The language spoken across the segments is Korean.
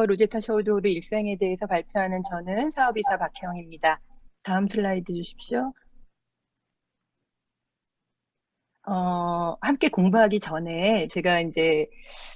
로제타 셔우도르 일생에 대해서 발표하는 저는 사업이사 박혜영입니다. 다음 슬라이드 주십시오. 함께 공부하기 전에 제가 이제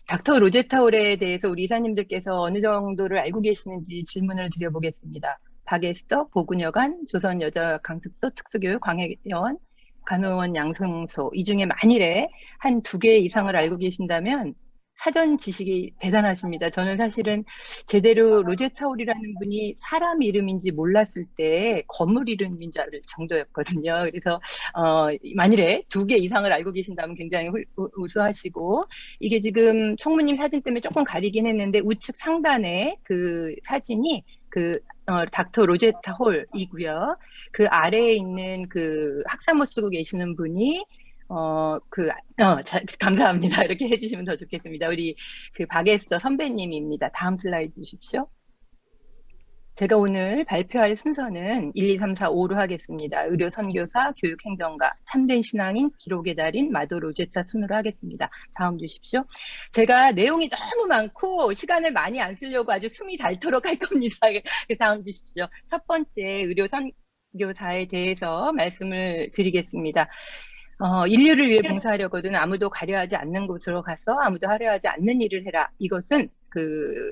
닥터 로제타 홀에 대해서 우리 이사님들께서 어느 정도를 알고 계시는지 질문을 드려보겠습니다. 박에스더, 보군여관, 조선여자강습소, 특수교육, 광해여원, 간호원 양성소 이 중에 만일에 한 2개 이상을 알고 계신다면 사전 지식이 대단하십니다. 저는 사실은 제대로 로제타 홀이라는 분이 사람 이름인지 몰랐을 때 건물 이름인 줄 알 정도였거든요. 그래서 만일에 2개 이상을 알고 계신다면 굉장히 우수하시고, 이게 지금 총무님 사진 때문에 조금 가리긴 했는데 우측 상단에 그 사진이 닥터 로제타 홀이고요. 그 아래에 있는 그 학사모 쓰고 계시는 분이 감사합니다. 이렇게 해주시면 더 좋겠습니다. 우리 그 박에스더 선배님입니다. 다음 슬라이드 주십시오. 제가 오늘 발표할 순서는 1, 2, 3, 4, 5로 하겠습니다. 의료 선교사, 교육 행정가, 참된 신앙인, 기록의 달인, 마도 로제타 순으로 하겠습니다. 다음 주십시오. 제가 내용이 너무 많고 시간을 많이 안 쓰려고 아주 숨이 닳도록 할 겁니다. 그래서 다음 주십시오. 첫 번째 의료 선교사에 대해서 말씀을 드리겠습니다. 인류를 위해 봉사하려거든 아무도 가려하지 않는 곳으로 가서 아무도 하려하지 않는 일을 해라. 이것은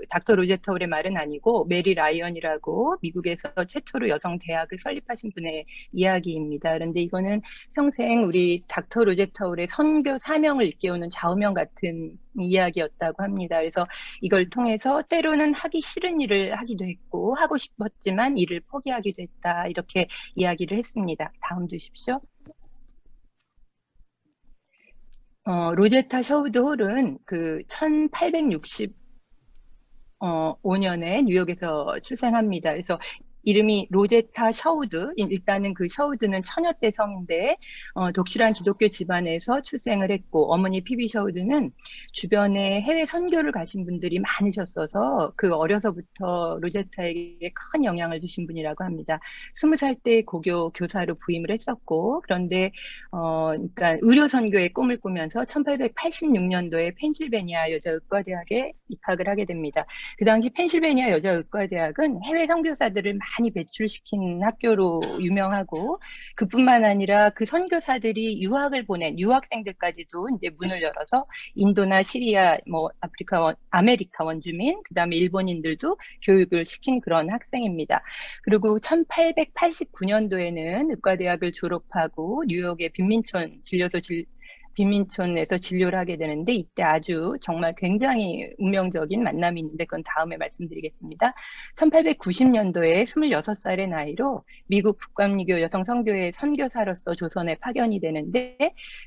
닥터 로제타 홀의 말은 아니고 메리 라이언이라고 미국에서 최초로 여성 대학을 설립하신 분의 이야기입니다. 그런데 이거는 평생 우리 닥터 로제타 홀의 선교 사명을 일깨우는 좌우명 같은 이야기였다고 합니다. 그래서 이걸 통해서 때로는 하기 싫은 일을 하기도 했고 하고 싶었지만 일을 포기하기도 했다. 이렇게 이야기를 했습니다. 다음 주십시오. 로제타 셔우드 홀은 1865년에 뉴욕에서 출생합니다. 그래서 이름이 로제타 셔우드, 일단은 그 셔우드는 처녀때 성인데 독실한 기독교 집안에서 출생을 했고, 어머니 피비 셔우드는 주변에 해외 선교를 가신 분들이 많으셨어서 어려서부터 로제타에게 큰 영향을 주신 분이라고 합니다. 20살 때 고교 교사로 부임을 했었고, 그런데 그러니까 의료 선교의 꿈을 꾸면서 1886년도에 펜실베니아 여자의과대학에 입학을 하게 됩니다. 그 당시 펜실베니아 여자의과대학은 해외 선교사들을 많이 배출시킨 학교로 유명하고, 그뿐만 아니라 그 선교사들이 유학을 보낸 유학생들까지도 이제 문을 열어서 인도나 시리아, 아메리카 원주민, 그다음에 일본인들도 교육을 시킨 그런 학생입니다. 그리고 1889년도에는 의과대학을 졸업하고 뉴욕의 빈민촌에서 진료를 하게 되는데, 이때 아주 정말 굉장히 운명적인 만남이 있는데 그건 다음에 말씀드리겠습니다. 1890년도에 26살의 나이로 미국 국감리교 여성선교회 선교사로서 조선에 파견이 되는데,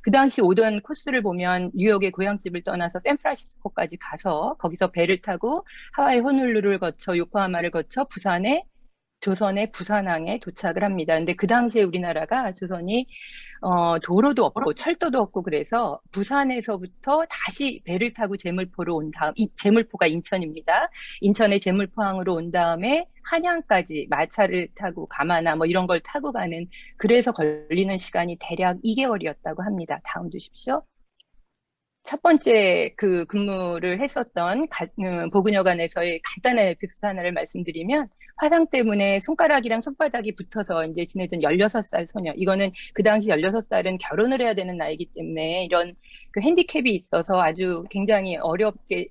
그 당시 오던 코스를 보면 뉴욕의 고향집을 떠나서 샌프란시스코까지 가서 거기서 배를 타고 하와이 호놀루루를 거쳐 요코하마를 거쳐 조선의 부산항에 도착을 합니다. 근데 그 당시에 우리나라가 조선이 도로도 없고 철도도 없고, 그래서 부산에서부터 다시 배를 타고 제물포로 온 다음, 제물포가 인천입니다. 인천의 제물포항으로 온 다음에 한양까지 마차를 타고 가마나 이런 걸 타고 가는, 그래서 걸리는 시간이 대략 2개월이었다고 합니다. 다음 주십시오. 첫 번째 근무를 했었던 보근여관에서의 간단한 에피소드 하나를 말씀드리면, 화상 때문에 손가락이랑 손바닥이 붙어서 이제 지내던 16살 소녀, 이거는 그 당시 16살은 결혼을 해야 되는 나이기 때문에 이런 핸디캡이 있어서 아주 굉장히 어렵게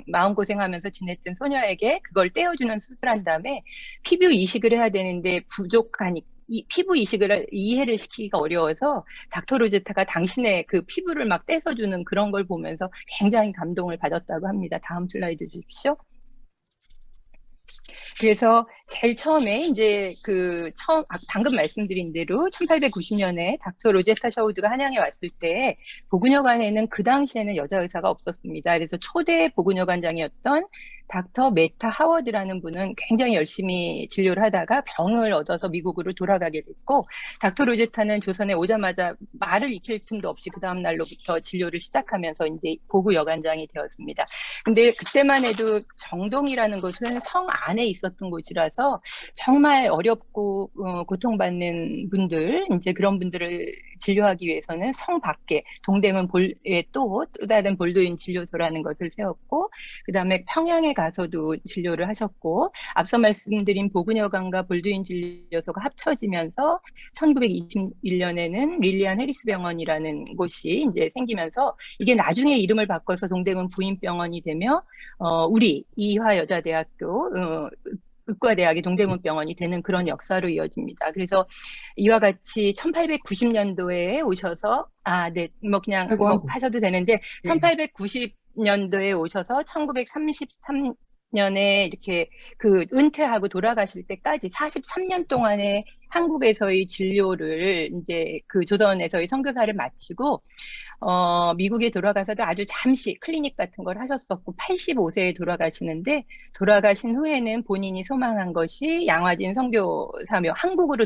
마음고생하면서 지냈던 소녀에게 그걸 떼어주는 수술한 다음에 피부 이식을 해야 되는데 부족하니까 이 피부 이식을 이해를 시키기가 어려워서 닥터 로제타가 당신의 그 피부를 막 떼서주는 그런 걸 보면서 굉장히 감동을 받았다고 합니다. 다음 슬라이드 주십시오. 그래서 제일 처음에 이제 방금 말씀드린 대로 1890년에 닥터 로제타 셔우드가 한양에 왔을 때 보근여관에는 그 당시에는 여자 의사가 없었습니다. 그래서 초대 보근여관장이었던 닥터 메타 하워드라는 분은 굉장히 열심히 진료를 하다가 병을 얻어서 미국으로 돌아가게 됐고, 닥터 로제타는 조선에 오자마자 말을 익힐 틈도 없이 그 다음 날로부터 진료를 시작하면서 이제 보구 여관장이 되었습니다. 근데 그때만 해도 정동이라는 곳은 성 안에 있었던 곳이라서 정말 어렵고 고통받는 분들, 이제 그런 분들을 진료하기 위해서는 성 밖에 동대문 볼에 또 다른 볼도인 진료소라는 것을 세웠고, 그 다음에 평양에 가서도 진료를 하셨고, 앞서 말씀드린 보근여관과 볼드윈 진료소가 합쳐지면서 1921년에는 릴리안 해리스 병원이라는 곳이 이제 생기면서 이게 나중에 이름을 바꿔서 동대문 부인병원이 되며 우리 이화여자대학교 의과대학의 동대문병원이 되는 그런 역사로 이어집니다. 그래서 이와 같이 1890년도에 오셔서 네, 뭐 그냥 아이고, 뭐 아이고. 하셔도 되는데 예. 1890년도에 오셔서 1933년에 이렇게 그 은퇴하고 돌아가실 때까지 43년 동안의 한국에서의 진료를 이제 그 조선에서의 선교사를 마치고 미국에 돌아가서도 아주 잠시 클리닉 같은 걸 하셨었고 85세에 돌아가시는데 돌아가신 후에는 본인이 소망한 것이 양화진 선교사며 한국으로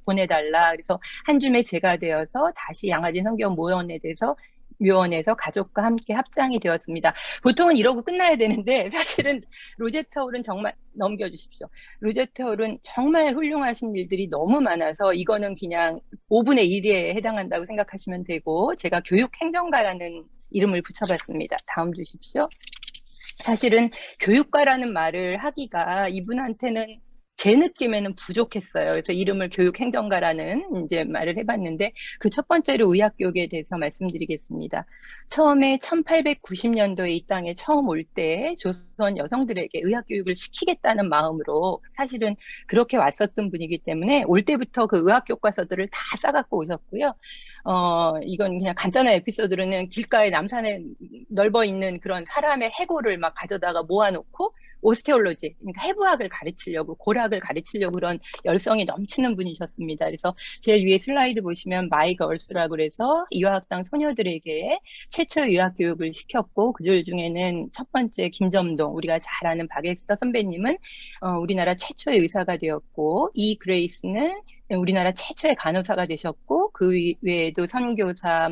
보내달라. 그래서 한 줌의 제가 되어서 다시 양화진 선교모원에 대해서 묘원에서 가족과 함께 합장이 되었습니다. 보통은 이러고 끝나야 되는데 사실은 로제타 홀은 정말 넘겨주십시오. 로제타 홀은 정말 훌륭하신 일들이 너무 많아서 이거는 그냥 5분의 1에 해당한다고 생각하시면 되고 제가 교육행정가라는 이름을 붙여봤습니다. 다음 주십시오. 사실은 교육가라는 말을 하기가 이분한테는 제 느낌에는 부족했어요. 그래서 이름을 교육행정가라는 이제 말을 해봤는데 그 첫 번째로 의학교육에 대해서 말씀드리겠습니다. 처음에 1890년도에 이 땅에 처음 올 때 조선 여성들에게 의학교육을 시키겠다는 마음으로 사실은 그렇게 왔었던 분이기 때문에 올 때부터 그 의학교과서들을 다 싸갖고 오셨고요. 이건 그냥 간단한 에피소드로는 길가에 남산에 넓어 있는 그런 사람의 해골을 막 가져다가 모아놓고 오스테올로지, 그러니까 해부학을 가르치려고, 고락을 가르치려고 그런 열성이 넘치는 분이셨습니다. 그래서 제일 위에 슬라이드 보시면 마이 걸스라고 그래서 이화학당 소녀들에게 최초의 의학 교육을 시켰고, 그들 중에는 첫 번째 김점동, 우리가 잘 아는 박엑스터 선배님은 우리나라 최초의 의사가 되었고, 이 그레이스는 우리나라 최초의 간호사가 되셨고 그 외에도 선교사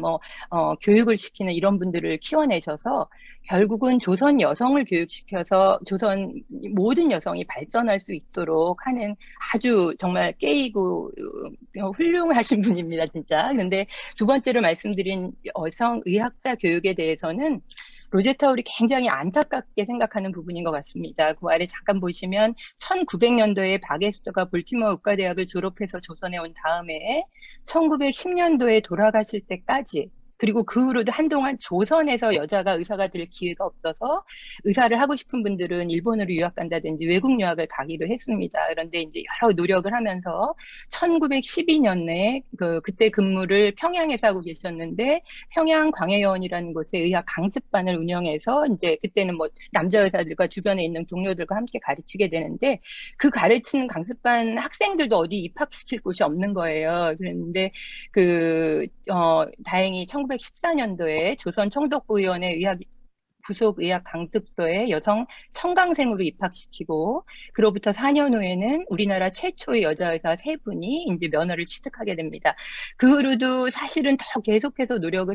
교육을 시키는 이런 분들을 키워내셔서 결국은 조선 여성을 교육시켜서 조선 모든 여성이 발전할 수 있도록 하는 아주 정말 깨이고 훌륭하신 분입니다, 진짜. 근데 두 번째로 말씀드린 여성 의학자 교육에 대해서는 로제타 홀이 굉장히 안타깝게 생각하는 부분인 것 같습니다. 그 아래 잠깐 보시면 1900년도에 박엑스터가 볼티모어 의과대학을 졸업해서 조선에 온 다음에 1910년도에 돌아가실 때까지 그리고 그 후로도 한동안 조선에서 여자가 의사가 될 기회가 없어서 의사를 하고 싶은 분들은 일본으로 유학 간다든지 외국 유학을 가기로 했습니다. 그런데 이제 여러 노력을 하면서 1912년에 그때 근무를 평양에서 하고 계셨는데 평양 광해여원이라는 곳에 의학 강습반을 운영해서 이제 그때는 뭐 남자 의사들과 주변에 있는 동료들과 함께 가르치게 되는데 그 가르치는 강습반 학생들도 어디 입학시킬 곳이 없는 거예요. 그랬는데 다행히 1914년도에 조선 총독부위원회 부속 의학 강습소에 여성 청강생으로 입학시키고 그로부터 4년 후에는 우리나라 최초의 여자 의사 3분이 이제 면허를 취득하게 됩니다. 그 후로도 사실은 더 계속해서 노력을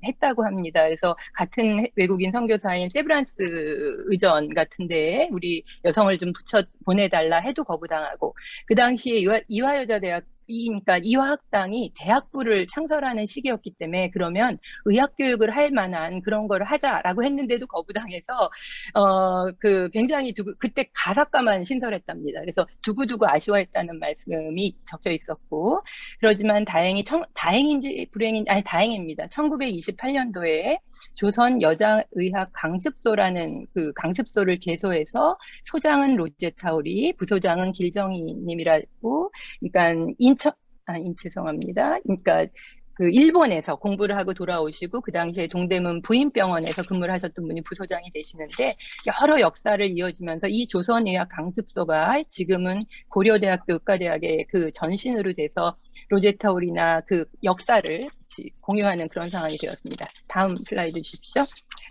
했다고 합니다. 그래서 같은 외국인 선교사인 세브란스 의전 같은 데에 우리 여성을 좀 붙여 보내달라 해도 거부당하고 그 당시에 이화여자대학 그러니까 이화학당이 대학부를 창설하는 시기였기 때문에 그러면 의학교육을 할 만한 그런 거를 하자라고 했는데도 거부당해서 굉장히 그때 가사과만 신설했답니다. 그래서 두고두고 아쉬워했다는 말씀이 적혀 있었고 그러지만 다행인지 불행인지 아니 다행입니다. 1928년도에 조선 여자의학 강습소라는 그 강습소를 개소해서 소장은 로제타 홀이 부소장은 길정희님이라고 그러니까 죄송합니다. 그러니까 그 일본에서 공부를 하고 돌아오시고 그 당시에 동대문 부인병원에서 근무를 하셨던 분이 부소장이 되시는데 여러 역사를 이어지면서 이 조선의학 강습소가 지금은 고려대학교 의과대학의 그 전신으로 돼서 로제타 홀이나 그 역사를 공유하는 그런 상황이 되었습니다. 다음 슬라이드 주십시오.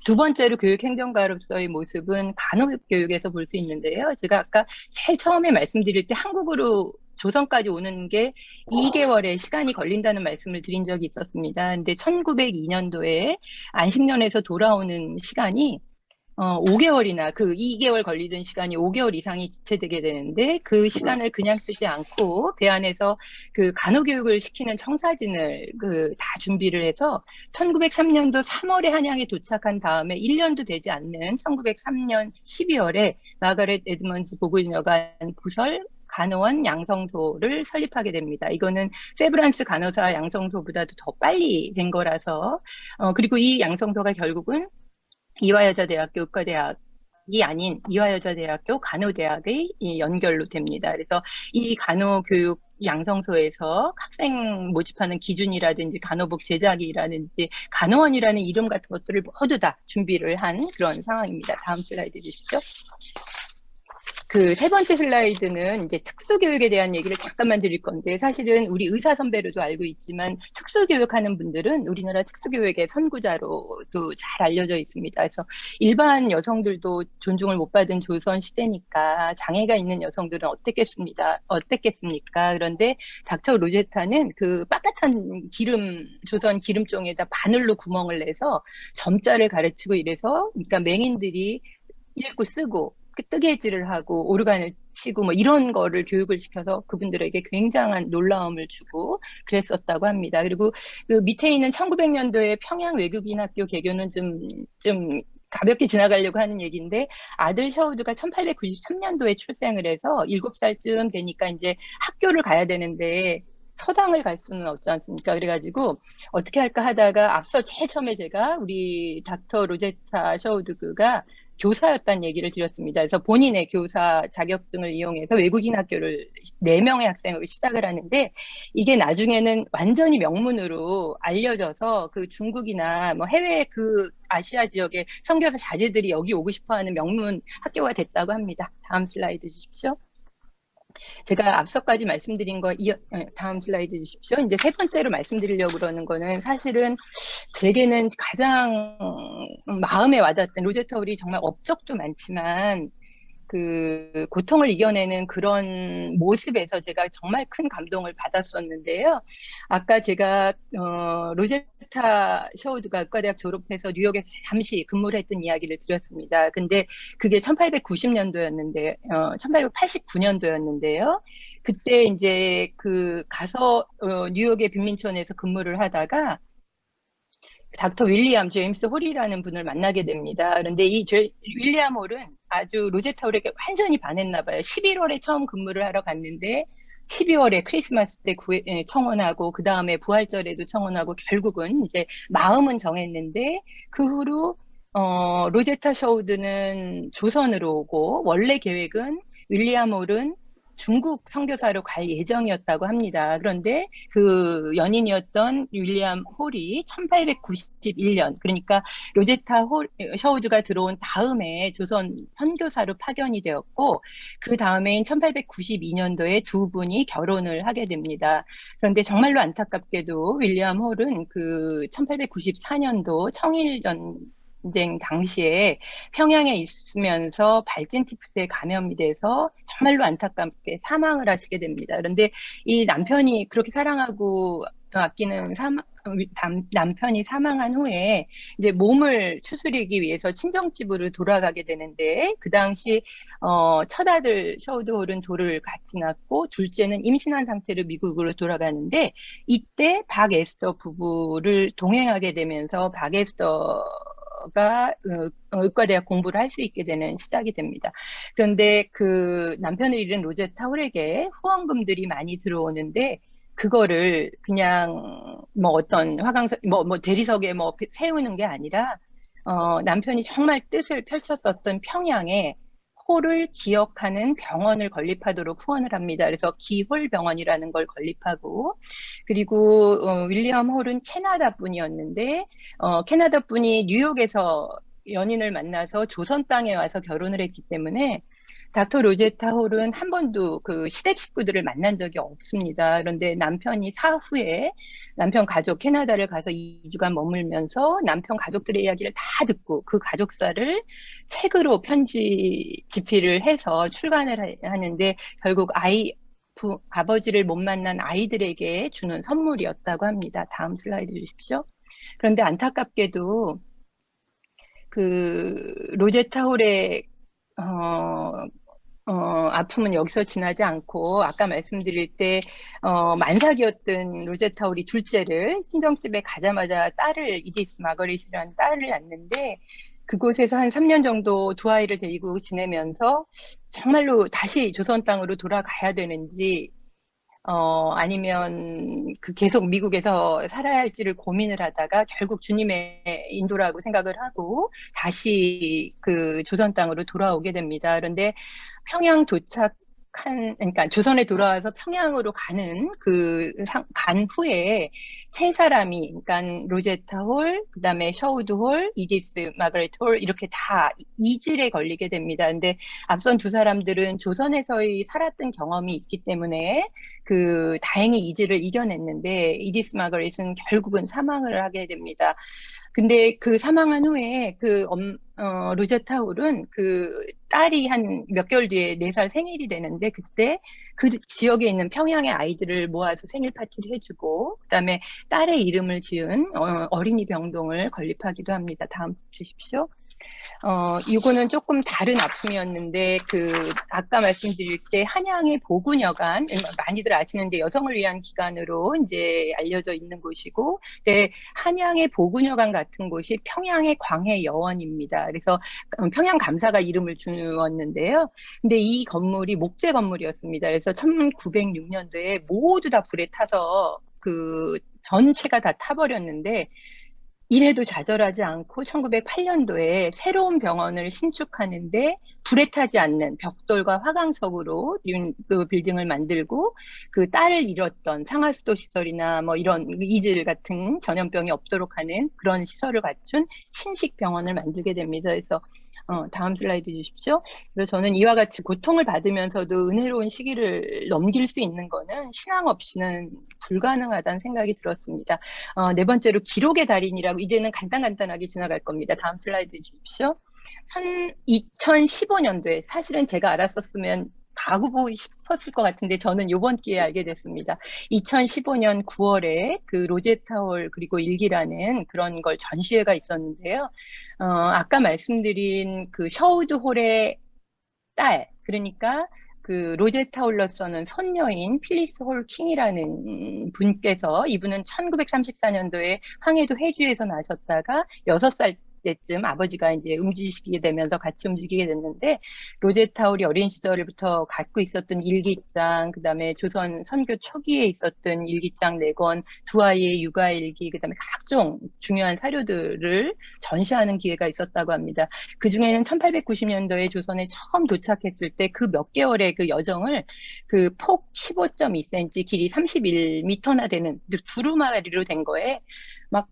두 번째로 교육행정가로서의 모습은 간호교육에서 볼 수 있는데요. 제가 아까 제일 처음에 말씀드릴 때 한국으로 조선까지 오는 게 2개월의 시간이 걸린다는 말씀을 드린 적이 있었습니다. 근데 1902년도에 안식년에서 돌아오는 시간이 5개월이나 그 2개월 걸리던 시간이 5개월 이상이 지체되게 되는데 그 시간을 그냥 쓰지 않고 배 안에서 그 간호교육을 시키는 청사진을 다 준비를 해서 1903년도 3월에 한양에 도착한 다음에 1년도 되지 않는 1903년 12월에 마가렛 에드먼즈 보글여관 부설 간호원 양성소를 설립하게 됩니다. 이거는 세브란스 간호사 양성소보다도 더 빨리 된 거라서 그리고 이 양성소가 결국은 이화여자대학교 의과대학이 아닌 이화여자대학교 간호대학의 연결로 됩니다. 그래서 이 간호교육 양성소에서 학생 모집하는 기준이라든지 간호복 제작이라든지 간호원이라는 이름 같은 것들을 모두 다 준비를 한 그런 상황입니다. 다음 슬라이드 주십시오. 그 세 번째 슬라이드는 이제 특수교육에 대한 얘기를 잠깐만 드릴 건데 사실은 우리 의사 선배로도 알고 있지만 특수교육하는 분들은 우리나라 특수교육의 선구자로도 잘 알려져 있습니다. 그래서 일반 여성들도 존중을 못 받은 조선 시대니까 장애가 있는 여성들은 어땠겠습니까? 그런데 닥터 로제타는 그 빳빳한 조선 기름종에다 바늘로 구멍을 내서 점자를 가르치고 이래서 그러니까 맹인들이 읽고 쓰고 뜨개질을 하고 오르간을 치고 뭐 이런 거를 교육을 시켜서 그분들에게 굉장한 놀라움을 주고 그랬었다고 합니다. 그리고 그 밑에 있는 1900년도에 평양 외국인 학교 개교는 좀 가볍게 지나가려고 하는 얘기인데 아들 셔우드가 1893년도에 출생을 해서 7살쯤 되니까 이제 학교를 가야 되는데 서당을 갈 수는 없지 않습니까? 그래가지고 어떻게 할까 하다가 앞서 제일 처음에 제가 우리 닥터 로제타 셔우드가 교사였다는 얘기를 드렸습니다. 그래서 본인의 교사 자격증을 이용해서 외국인 학교를 4명의 학생으로 시작을 하는데 이게 나중에는 완전히 명문으로 알려져서 그 중국이나 뭐 해외 그 아시아 지역의 선교사 자제들이 여기 오고 싶어 하는 명문 학교가 됐다고 합니다. 다음 슬라이드 주십시오. 제가 앞서까지 말씀드린 거 다음 슬라이드 주십시오. 이제 세 번째로 말씀드리려고 그러는 거는 사실은 제게는 가장 마음에 와닿았던 로제타 홀이 정말 업적도 많지만 그 고통을 이겨내는 그런 모습에서 제가 정말 큰 감동을 받았었는데요. 아까 제가 로제타 셔우드가 의과대학 졸업해서 뉴욕에서 잠시 근무를 했던 이야기를 드렸습니다. 근데 그게 1890년도였는데 1889년도였는데요. 그때 이제 그 가서 뉴욕의 빈민촌에서 근무를 하다가 닥터 윌리엄 제임스 홀이라는 분을 만나게 됩니다. 그런데 이 윌리엄 홀은 아주 로제타 홀에게 완전히 반했나 봐요. 11월에 처음 근무를 하러 갔는데 12월에 크리스마스 때 청원하고 그 다음에 부활절에도 청원하고 결국은 이제 마음은 정했는데 그 후로 로제타 셔우드는 조선으로 오고 원래 계획은 윌리엄 홀은 중국 선교사로 갈 예정이었다고 합니다. 그런데 그 연인이었던 윌리엄 홀이 1891년, 그러니까 로제타 셔우드가 들어온 다음에 조선 선교사로 파견이 되었고, 그 다음에인 1892년도에 두 분이 결혼을 하게 됩니다. 그런데 정말로 안타깝게도 윌리엄 홀은 그 1894년도 청일전 쟁 당시에 평양에 있으면서 발진 티푸스에 감염이 돼서 정말로 안타깝게 사망을 하시게 됩니다. 그런데 이 남편이 그렇게 사랑하고 아끼는 남편이 사망한 후에 이제 몸을 추스리기 위해서 친정집으로 돌아가게 되는데 그 당시 첫 아들 셔우드 홀은 돌을 같이 낳고 둘째는 임신한 상태로 미국으로 돌아가는데 이때 박에스더 부부를 동행하게 되면서 박에스더가 의과대학 공부를 할 수 있게 되는 시작이 됩니다. 그런데 그 남편을 잃은 로제타 홀에게 후원금들이 많이 들어오는데 그거를 그냥 뭐 어떤 화강석 뭐 대리석에 뭐 세우는 게 아니라 남편이 정말 뜻을 펼쳤었던 평양에 홀을 기억하는 병원을 건립하도록 후원을 합니다. 그래서 기홀병원이라는 걸 건립하고 그리고 윌리엄 홀은 캐나다 분이었는데 캐나다 분이 뉴욕에서 연인을 만나서 조선 땅에 와서 결혼을 했기 때문에 닥터 로제타 홀은 한 번도 그 시댁 식구들을 만난 적이 없습니다. 그런데 남편이 사후에 남편 가족 캐나다를 가서 2주간 머물면서 남편 가족들의 이야기를 다 듣고 그 가족사를 책으로 집필을 해서 출간을 하는데 결국 아버지를 못 만난 아이들에게 주는 선물이었다고 합니다. 다음 슬라이드 주십시오. 그런데 안타깝게도 로제타 홀의 아픔은 여기서 지나지 않고, 아까 말씀드릴 때 만삭이었던 로제타 홀이 둘째를, 친정집에 가자마자 이디스 마거릿이라는 딸을 낳는데, 그곳에서 한 3년 정도 두 아이를 데리고 지내면서 정말로 다시 조선 땅으로 돌아가야 되는지, 아니면 계속 미국에서 살아야 할지를 고민을 하다가 결국 주님의 인도라고 생각을 하고 다시 조선 땅으로 돌아오게 됩니다. 그런데 평양 그러니까 조선에 돌아와서 평양으로 간 후에 세 사람이, 그러니까 로제타 홀, 그 다음에 셔우드 홀, 이디스 마거릿 홀, 이렇게 다 이질에 걸리게 됩니다. 근데 앞선 두 사람들은 조선에서의 살았던 경험이 있기 때문에 다행히 이질을 이겨냈는데, 이디스 마거릿은 결국은 사망을 하게 됩니다. 근데 사망한 후에 로제타 홀은 딸이 한 몇 개월 뒤에 4살 생일이 되는데, 그때 그 지역에 있는 평양의 아이들을 모아서 생일 파티를 해주고, 그다음에 딸의 이름을 지은 어린이 병동을 건립하기도 합니다. 다음 주십시오. 이거는 조금 다른 아픔이었는데, 아까 말씀드릴 때 한양의 보군여관, 많이들 아시는데 여성을 위한 기관으로 이제 알려져 있는 곳이고, 근데 한양의 보군여관 같은 곳이 평양의 광해여원입니다. 그래서 평양 감사가 이름을 주었는데요. 근데 이 건물이 목재 건물이었습니다. 그래서 1906년도에 모두 다 불에 타서 전체가 다 타버렸는데, 이래도 좌절하지 않고 1908년도에 새로운 병원을 신축하는데 불에 타지 않는 벽돌과 화강석으로 빌딩을 만들고, 딸을 잃었던 상하수도 시설이나 뭐 이런 이질 같은 전염병이 없도록 하는 그런 시설을 갖춘 신식 병원을 만들게 됩니다. 그래서 다음 슬라이드 주십시오. 그래서 저는 이와 같이 고통을 받으면서도 은혜로운 시기를 넘길 수 있는 거는 신앙 없이는 불가능하다는 생각이 들었습니다. 네 번째로 기록의 달인이라고, 이제는 간단하게 지나갈 겁니다. 다음 슬라이드 주십시오. 2015년도에 사실은 제가 알았었으면 가보고 싶었을 것 같은데 저는 이번 기회에 알게 됐습니다. 2015년 9월에 로제타 홀 그리고 일기라는 그런 걸 전시회가 있었는데요. 아까 말씀드린 셔우드 홀의 딸, 그러니까 로제타 홀로서는 손녀인 필리스 홀 킹이라는 분께서, 이분은 1934년도에 황해도 해주에서 나셨다가 6살 때쯤 아버지가 이제 움직이게 되면서 같이 움직이게 됐는데, 로제타 홀이 어린 시절부터 갖고 있었던 일기장, 그다음에 조선 선교 초기에 있었던 일기장 4권, 두 아이의 육아일기, 그다음에 각종 중요한 사료들을 전시하는 기회가 있었다고 합니다. 그 중에는 1890년도에 조선에 처음 도착했을 때 몇 개월의 여정을 폭 15.2cm, 길이 31m나 되는 두루마리로 된 거에 막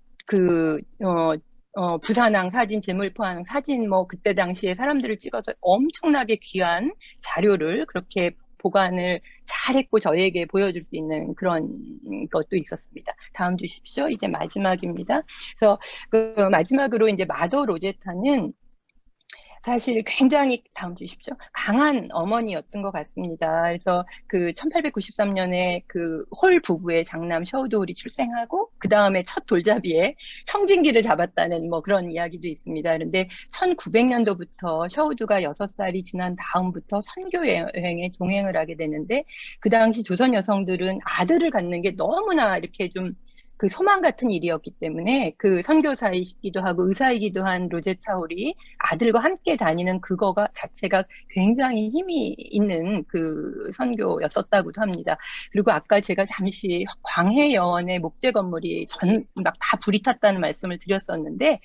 부산항 사진, 제물포항 사진, 뭐 그때 당시에 사람들을 찍어서 엄청나게 귀한 자료를 그렇게 보관을 잘했고 저희에게 보여줄 수 있는 그런 것도 있었습니다. 다음 주십시오. 이제 마지막입니다. 그래서 마지막으로 이제 마더 로제타는 사실 굉장히, 다음 주십시오, 강한 어머니였던 것 같습니다. 그래서 1893년에 홀 부부의 장남 셔우드 홀이 출생하고, 그 다음에 첫 돌잡이에 청진기를 잡았다는 뭐 그런 이야기도 있습니다. 그런데 1900년도부터 셔우드가 6살이 지난 다음부터 선교 여행에 동행을 하게 되는데, 그 당시 조선 여성들은 아들을 갖는 게 너무나 이렇게 좀 소망 같은 일이었기 때문에 선교사이기도 하고 의사이기도 한 로제타 홀이 아들과 함께 다니는 그거가 자체가 굉장히 힘이 있는 선교였었다고도 합니다. 그리고 아까 제가 잠시 광해여원의 목재 건물이 막 다 불이 탔다는 말씀을 드렸었는데,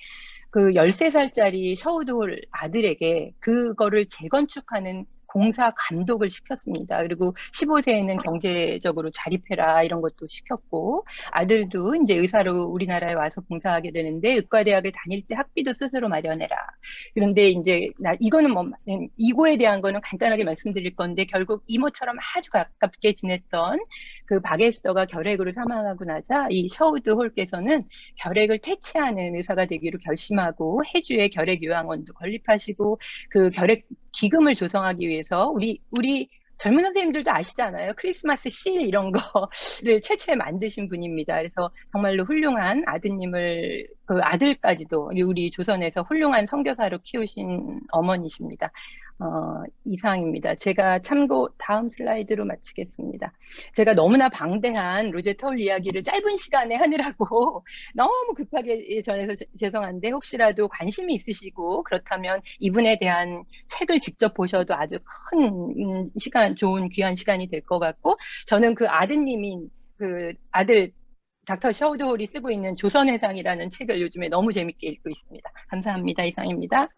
13살짜리 셔우드 홀 아들에게 그거를 재건축하는 공사 감독을 시켰습니다. 그리고 15세에는 경제적으로 자립해라 이런 것도 시켰고, 아들도 이제 의사로 우리나라에 와서 봉사하게 되는데 의과대학을 다닐 때 학비도 스스로 마련해라. 그런데 이제 이거는 뭐 이거에 대한 거는 간단하게 말씀드릴 건데, 결국 이모처럼 아주 가깝게 지냈던 박에스터가 결핵으로 사망하고 나자 이 셔우드 홀께서는 결핵을 퇴치하는 의사가 되기로 결심하고 해주에 결핵 요양원도 건립하시고, 결핵 기금을 조성하기 위해서 우리 젊은 선생님들도 아시잖아요. 크리스마스 시 이런 거를 최초에 만드신 분입니다. 그래서 정말로 훌륭한 아드님을, 그 아들까지도 우리 조선에서 훌륭한 선교사로 키우신 어머니십니다. 이상입니다. 제가 참고 다음 슬라이드로 마치겠습니다. 제가 너무나 방대한 로제터 홀 이야기를 짧은 시간에 하느라고 너무 급하게 전해서 죄송한데, 혹시라도 관심이 있으시고 그렇다면 이분에 대한 책을 직접 보셔도 아주 큰 시간, 좋은 귀한 시간이 될 것 같고, 저는 그 아드님인 그 아들 닥터 셔우드홀이 쓰고 있는 조선회상이라는 책을 요즘에 너무 재밌게 읽고 있습니다. 감사합니다. 이상입니다.